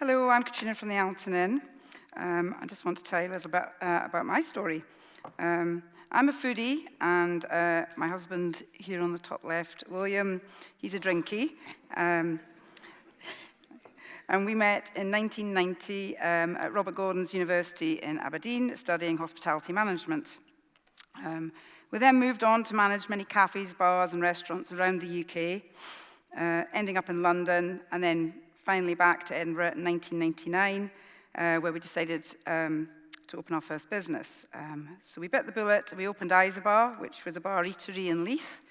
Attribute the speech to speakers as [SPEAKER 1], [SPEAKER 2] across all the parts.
[SPEAKER 1] Hello, I'm Katrina from the Allanton Inn. I just want to tell you a little bit about my story. I'm a foodie, and my husband here on the top left, William, he's a drinkie. And we met in 1990 at Robert Gordon's University in Aberdeen, studying hospitality management. We then moved on to manage many cafes, bars and restaurants around the UK, ending up in London, and then finally back to Edinburgh in 1999, where we decided to open our first business. So we bit the bullet. We opened Isabar, which was a bar eatery in Leith,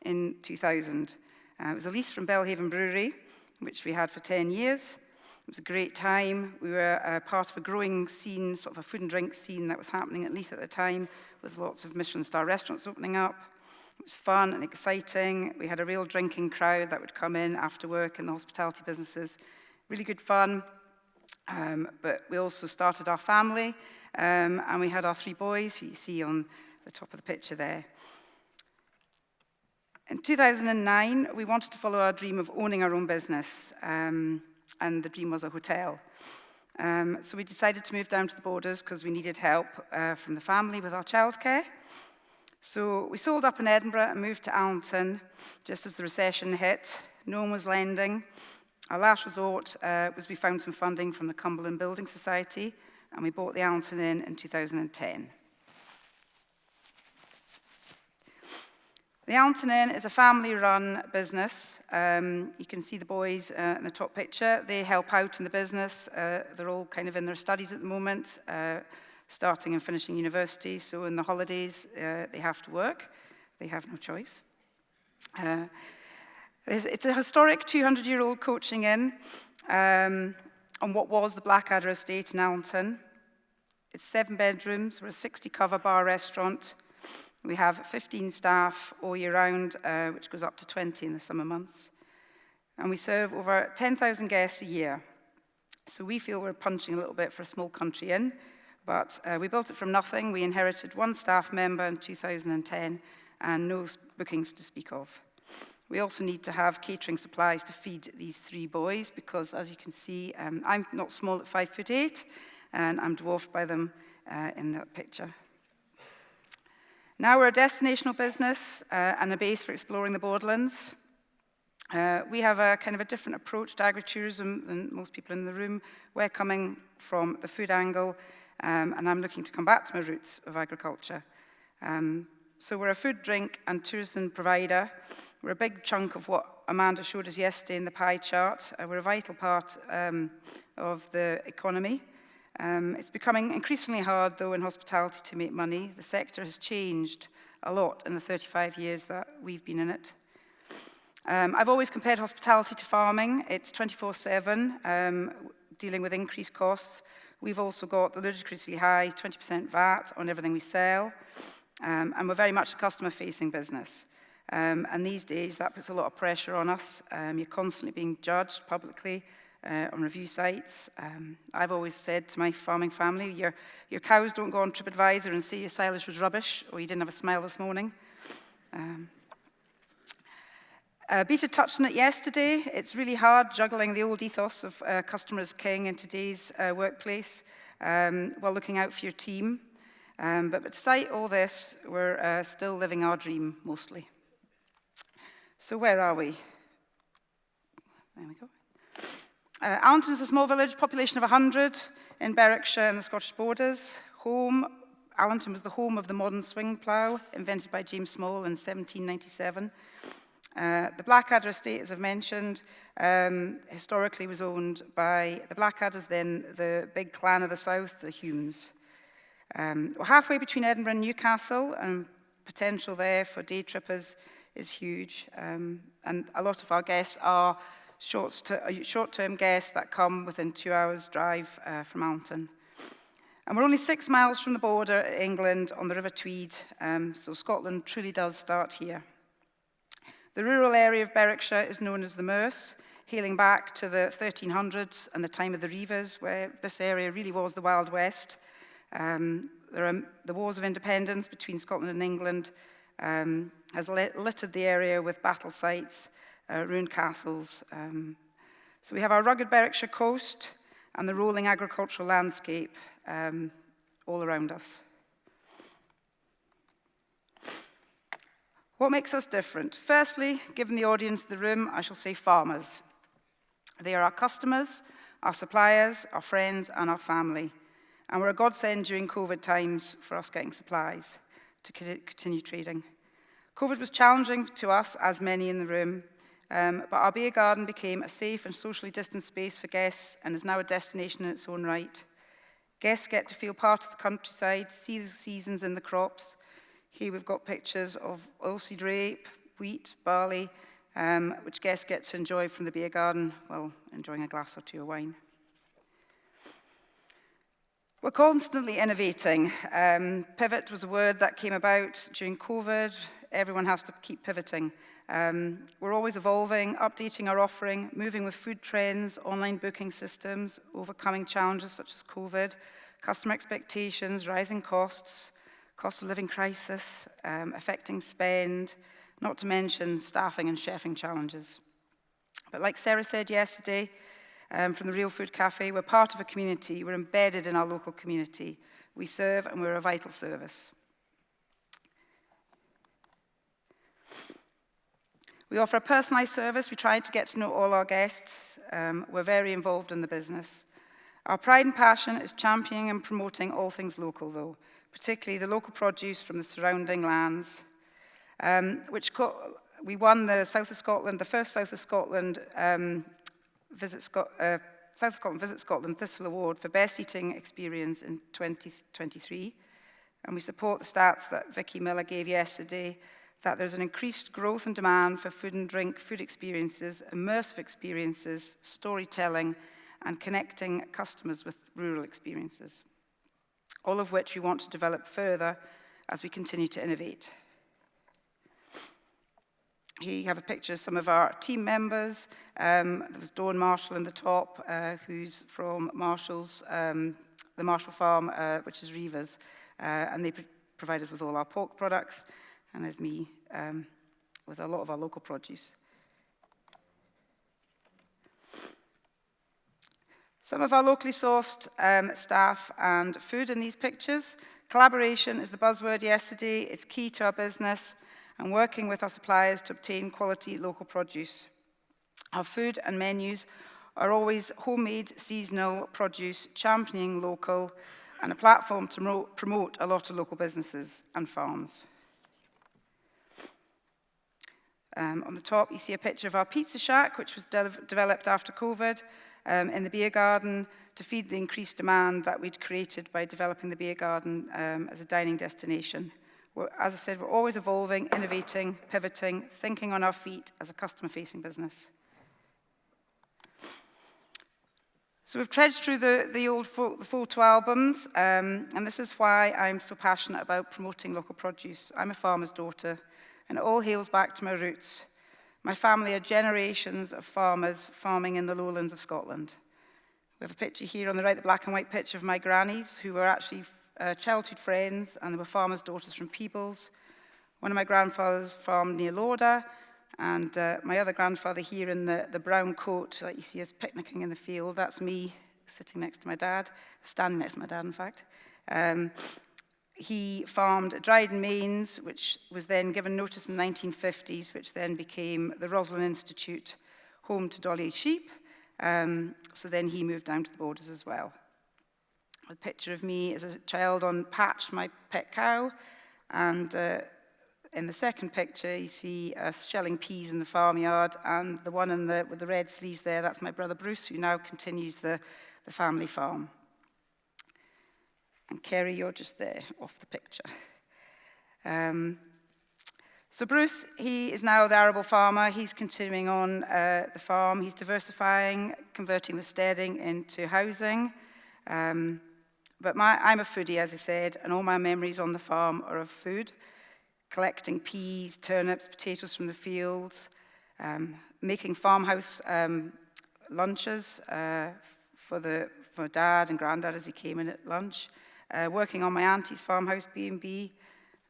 [SPEAKER 1] in 2000. It was a lease from Belhaven Brewery, which we had for 10 years. It was a great time. We were part of a growing scene, sort of a food and drink scene that was happening at Leith at the time, with lots of Michelin star restaurants opening up. It was fun and exciting. We had a real drinking crowd that would come in after work in the hospitality businesses. Really good fun. But we also started our family, and we had our 3 boys, who you see on the top of the picture there. In 2009, we wanted to follow our dream of owning our own business, and the dream was a hotel. So we decided to move down to the Borders because we needed help from the family with our childcare. So we sold up in Edinburgh and moved to Allanton just as the recession hit. No one was lending. Our last resort was we found some funding from the Cumberland Building Society, and we bought the Allanton Inn in 2010. The Allanton Inn is a family-run business. You can see the boys in the top picture. They help out in the business. They're all kind of in their studies at the moment, starting and finishing university. So in the holidays, they have to work. They have no choice. It's a historic 200-year-old coaching inn on what was the Blackadder estate in Allanton. It's 7 bedrooms. We're a 60-cover bar restaurant. We have 15 staff all year round, which goes up to 20 in the summer months. And we serve over 10,000 guests a year. So we feel we're punching a little bit for a small country inn, but we built it from nothing. We inherited 1 staff member in 2010 and no bookings to speak of. We also need to have catering supplies to feed these 3 boys because, as you can see, I'm not small at 5'8", and I'm dwarfed by them in that picture. Now we're a destinational business and a base for exploring the Borderlands. We have a kind of a different approach to agritourism than most people in the room. We're coming from the food angle, and I'm looking to come back to my roots of agriculture. So we're a food, drink, and tourism provider. We're a big chunk of what Amanda showed us yesterday in the pie chart. We're a vital part of the economy. It's becoming increasingly hard, though, in hospitality to make money. The sector has changed a lot in the 35 years that we've been in it. I've always compared hospitality to farming. It's 24/7, dealing with increased costs. We've also got the ludicrously high 20% VAT on everything we sell, and we're very much a customer-facing business. And these days, that puts a lot of pressure on us. You're constantly being judged publicly on review sites. I've always said to my farming family, your cows don't go on TripAdvisor and say your silage was rubbish or you didn't have a smile this morning. Beta touched on it yesterday. It's really hard juggling the old ethos of customer as king in today's workplace while looking out for your team. But despite all this, we're still living our dream mostly. So where are we? There we go. Allanton is a small village, population of 100 in Berwickshire and the Scottish Borders. Allanton was the home of the modern swing plough, invented by James Small in 1797. The Blackadder estate, as I've mentioned, historically was owned by the Blackadders, then the big clan of the south, the Humes. We're halfway between Edinburgh and Newcastle, and potential there for day trippers is huge. And a lot of our guests are short-term guests that come within 2 hours' drive from Allanton. And we're only 6 miles from the border of England on the River Tweed, so Scotland truly does start here. The rural area of Berwickshire is known as the Merse, hailing back to the 1300s and the time of the Reivers, where this area really was the Wild West. There are the wars of independence between Scotland and England has littered the area with battle sites, ruined castles. So we have our rugged Berwickshire coast, and the rolling agricultural landscape all around us. What makes us different? Firstly, given the audience in the room, I shall say farmers. They are our customers, our suppliers, our friends, and our family. And we're a godsend during COVID times for us getting supplies to continue trading. COVID was challenging to us, as many in the room, but our beer garden became a safe and socially distanced space for guests and is now a destination in its own right. Guests get to feel part of the countryside, see the seasons in the crops. Here we've got pictures of oilseed rape, wheat, barley, which guests get to enjoy from the beer garden while enjoying a glass or two of wine. We're constantly innovating. Pivot was a word that came about during COVID. Everyone has to keep pivoting. We're always evolving, updating our offering, moving with food trends, online booking systems, overcoming challenges such as COVID, customer expectations, rising costs, cost of living crisis, affecting spend, not to mention staffing and chefing challenges. But like Sarah said yesterday, from the Real Food Cafe, we're part of a community. We're embedded in our local community. We serve and we're a vital service. We offer a personalised service. We try to get to know all our guests. We're very involved in the business. Our pride and passion is championing and promoting all things local, though, particularly the local produce from the surrounding lands, we won the South of Scotland, the first South of Scotland Visit Scotland Thistle Award for Best Eating Experience in 2023. And we support the stats that Vicky Miller gave yesterday, that there's an increased growth and demand for food and drink, food experiences, immersive experiences, storytelling, and connecting customers with rural experiences, all of which we want to develop further as we continue to innovate. Here you have a picture of some of our team members. There was Dawn Marshall in the top, who's from Marshall's, the Marshall Farm, which is Reavers, and they provide us with all our pork products. And there's me with a lot of our local produce. Some of our locally sourced staff and food in these pictures. Collaboration is the buzzword yesterday. It's key to our business and working with our suppliers to obtain quality local produce. Our food and menus are always homemade, seasonal produce, championing local, and a platform to promote a lot of local businesses and farms. On the top, you see a picture of our pizza shack, which was developed after COVID in the beer garden to feed the increased demand that we'd created by developing the beer garden as a dining destination. As I said, we're always evolving, innovating, pivoting, thinking on our feet as a customer-facing business. So we've trudged through the photo albums, and this is why I'm so passionate about promoting local produce. I'm a farmer's daughter, and it all hails back to my roots. My family are generations of farmers farming in the lowlands of Scotland. We have a picture here on the right, the black and white picture of my grannies, who were actually childhood friends, and they were farmers' daughters from Peebles. One of my grandfathers farmed near Lauder, and my other grandfather here in the brown coat that you see us picnicking in the field, that's me sitting next to my dad, standing next to my dad, in fact. He farmed at Dryden Mains, which was then given notice in the 1950s, which then became the Roslin Institute, home to Dolly sheep. So then he moved down to the borders as well. A picture of me as a child on Patch, my pet cow, and in the second picture you see us shelling peas in the farmyard, and the one with the red sleeves there, that's my brother Bruce, who now continues the family farm. And Kerry, you're just there off the picture. So Bruce, he is now the arable farmer. He's continuing on the farm. He's diversifying, converting the steading into housing. But I'm a foodie, as I said, and all my memories on the farm are of food, collecting peas, turnips, potatoes from the fields, making farmhouse lunches for Dad and Granddad as he came in at lunch, working on my auntie's farmhouse B&B,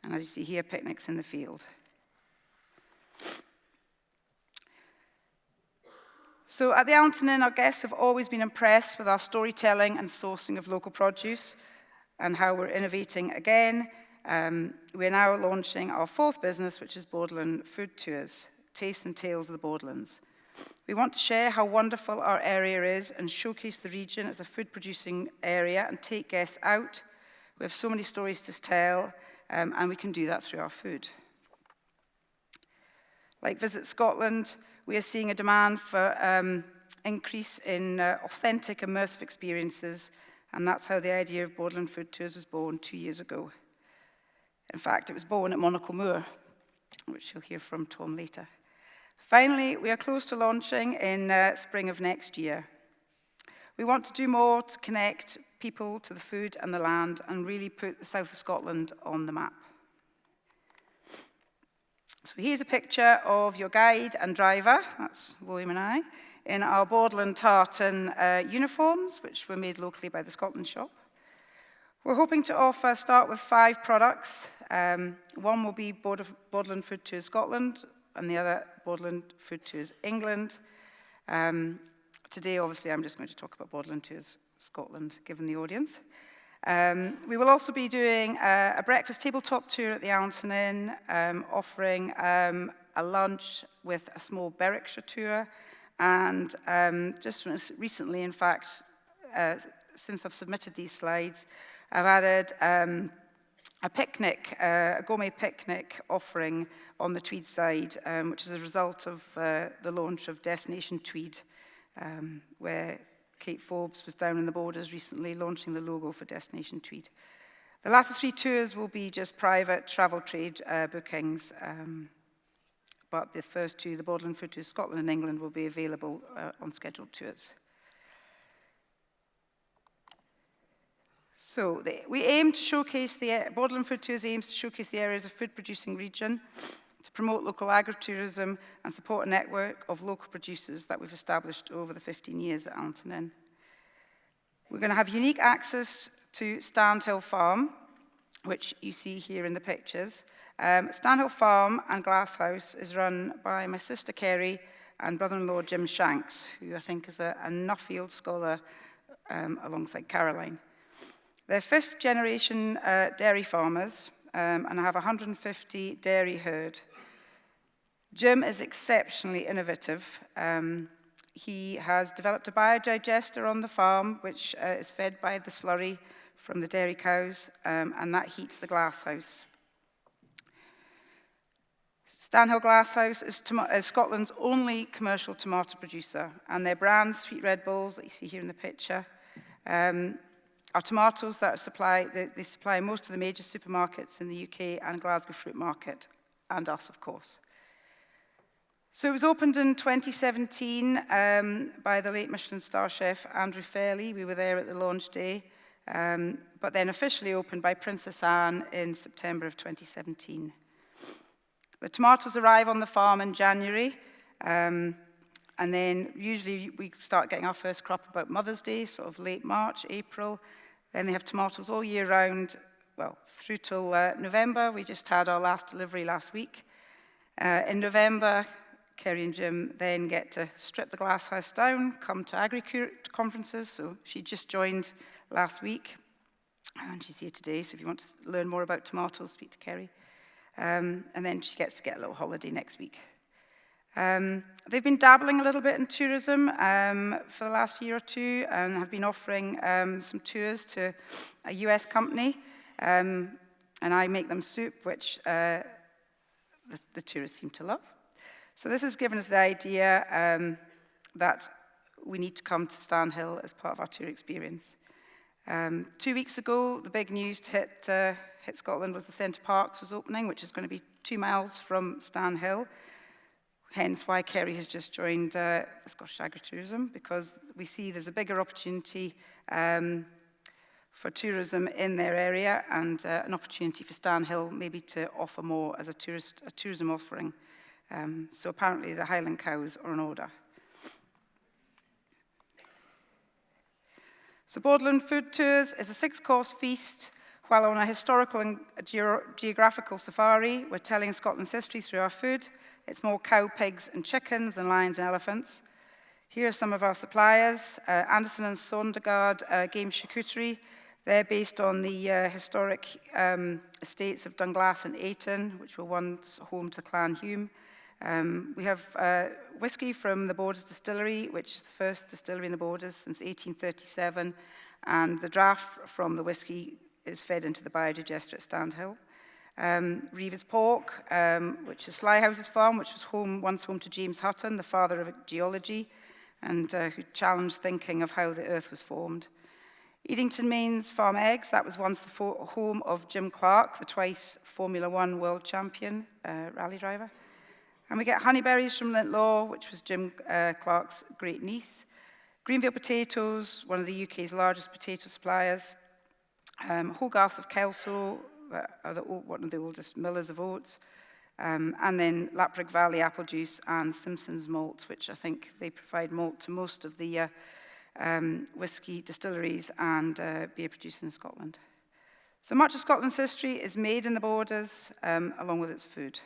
[SPEAKER 1] and as you see here, picnics in the field. So at the Allanton Inn, our guests have always been impressed with our storytelling and sourcing of local produce and how we're innovating again. We're now launching our fourth business, which is Borderland Food Tours, Taste and Tales of the Borderlands. We want to share how wonderful our area is and showcase the region as a food-producing area and take guests out. We have so many stories to tell, and we can do that through our food. Like Visit Scotland, we are seeing a demand for increase in authentic, immersive experiences, and that's how the idea of Borderland Food Tours was born 2 years ago. In fact, it was born at Monaco Moor, which you'll hear from Tom later. Finally, we are close to launching in spring of next year. We want to do more to connect people to the food and the land and really put the south of Scotland on the map. So here's a picture of your guide and driver, that's William and I, in our Borderland tartan uniforms, which were made locally by the Scotland shop. We're hoping to start with 5 products. One will be Borderland Food Tours Scotland, and the other Borderland Food Tours England. Today, obviously, I'm just going to talk about Borderland Tours Scotland, given the audience. We will also be doing a breakfast tabletop tour at the Allanton Inn, offering a lunch with a small Berwickshire tour, and just recently, in fact, since I've submitted these slides, I've added a picnic, a gourmet picnic offering on the Tweed side, which is a result of the launch of Destination Tweed, where Kate Forbes was down in the Borders recently launching the logo for Destination Tweed. The latter 3 tours will be just private travel trade bookings, but the first 2, the Borderland Food Tours Scotland and England, will be available on scheduled tours. So we aim to showcase Borderland Food Tours aims to showcase the areas of food-producing region, to promote local agritourism and support a network of local producers that we've established over the 15 years at Allanton Inn. We're going to have unique access to Standhill Farm, which you see here in the pictures. Standhill Farm and Glasshouse is run by my sister Kerry and brother-in-law Jim Shanks, who I think is a Nuffield scholar alongside Caroline. They're 5th generation dairy farmers and have 150 dairy herd. Jim is exceptionally innovative. He has developed a biodigester on the farm, which is fed by the slurry from the dairy cows, and that heats the glasshouse. Standhill Glasshouse is Scotland's only commercial tomato producer, and their brand, Sweet Red Bulls, that you see here in the picture, are tomatoes that they supply most of the major supermarkets in the UK and Glasgow Fruit Market, and us, of course. So it was opened in 2017 by the late Michelin star chef Andrew Fairley. We were there at the launch day, but then officially opened by Princess Anne in September of 2017. The tomatoes arrive on the farm in January, and then usually we start getting our first crop about Mother's Day, sort of late March, April. Then they have tomatoes all year round, well, through till November. We just had our last delivery last week. In November, Kerry and Jim then get to strip the glasshouse down, come to Agritourism conferences. So she just joined last week, and she's here today. So if you want to learn more about tomatoes, speak to Kerry. And then she gets to get a little holiday next week. They've been dabbling a little bit in tourism for the last year or two and have been offering some tours to a US company. And I make them soup, which the tourists seem to love. So this has given us the idea that we need to come to Standhill as part of our tour experience. 2 weeks ago, the big news to hit Scotland was the Centre Parks was opening, which is going to be 2 miles from Standhill. Hence why Kerry has just joined Scottish Agritourism, because we see there's a bigger opportunity for tourism in their area and an opportunity for Standhill maybe to offer more as a tourism offering. So apparently the Highland cows are on order. So Borderland Food Tours is a 6-course feast. While on a historical and geographical safari, we're telling Scotland's history through our food. It's more cow, pigs, and chickens than lions and elephants. Here are some of our suppliers. Anderson and Sondergaard Game Charcuterie. They're based on the historic estates of Dunglass and Ayton, which were once home to Clan Hume. We have whisky from the Borders Distillery, which is the first distillery in the Borders since 1837, and the draft from the whisky is fed into the biodigester at Standhill. Reeves Pork, which is Sly House's farm, which was once home to James Hutton, the father of geology, and who challenged thinking of how the earth was formed. Edington Main's Farm Eggs, that was once the home of Jim Clark, the twice Formula One world champion rally driver. And we get Honeyberries from Lintlaw, which was Jim Clark's great niece. Greenville Potatoes, one of the UK's largest potato suppliers. Hogarth of Kelso, one of the oldest millers of oats. And then Laprig Valley Apple Juice and Simpson's Malt, which I think they provide malt to most of the whisky distilleries and beer producers in Scotland. So much of Scotland's history is made in the Borders, along with its food.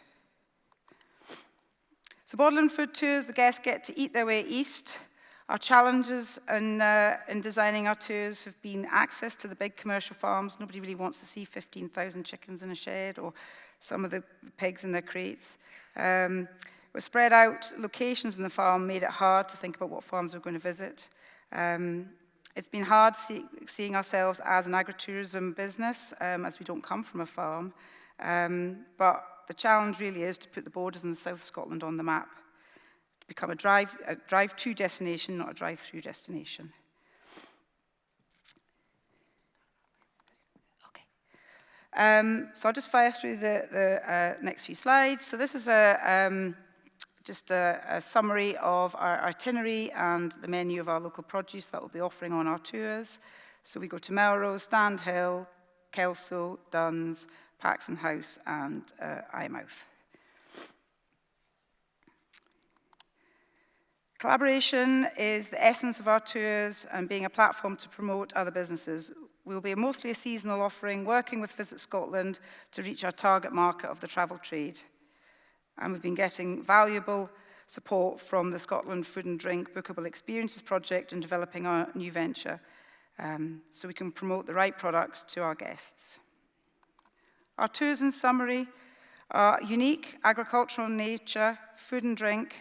[SPEAKER 1] So Borderland Food Tours, the guests get to eat their way east. Our challenges in designing our tours have been access to the big commercial farms. Nobody really wants to see 15,000 chickens in a shed or some of the pigs in their crates. We're spread out locations in the farm made it hard to think about what farms we're going to visit. It's been hard seeing ourselves as an agritourism business, as we don't come from a farm. But the challenge really is to put the Borders in the south of Scotland on the map, to become a drive-to destination, not a drive-through destination. So I'll just fire through the next few slides. So this is just a summary of our itinerary and the menu of our local produce that we'll be offering on our tours. So we go to Melrose, Standhill, Kelso, Duns, Paxton House, and Eyemouth. Collaboration is the essence of our tours and being a platform to promote other businesses. We'll be mostly a seasonal offering, working with Visit Scotland to reach our target market of the travel trade. And we've been getting valuable support from the Scotland Food and Drink Bookable Experiences project in developing our new venture, so we can promote the right products to our guests. Our tours, in summary, are unique, agricultural in nature, food and drink,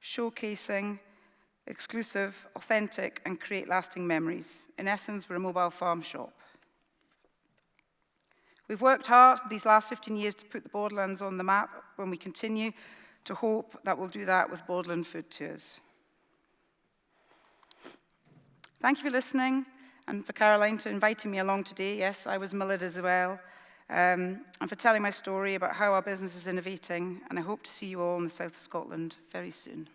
[SPEAKER 1] showcasing, exclusive, authentic, and create lasting memories. In essence, we're a mobile farm shop. We've worked hard these last 15 years to put the Borderlands on the map, when we continue to hope that we'll do that with Borderland Food Tours. Thank you for listening, and for Caroline for inviting me along today. Yes, I was mullered as well, and for telling my story about how our business is innovating, and I hope to see you all in the south of Scotland very soon.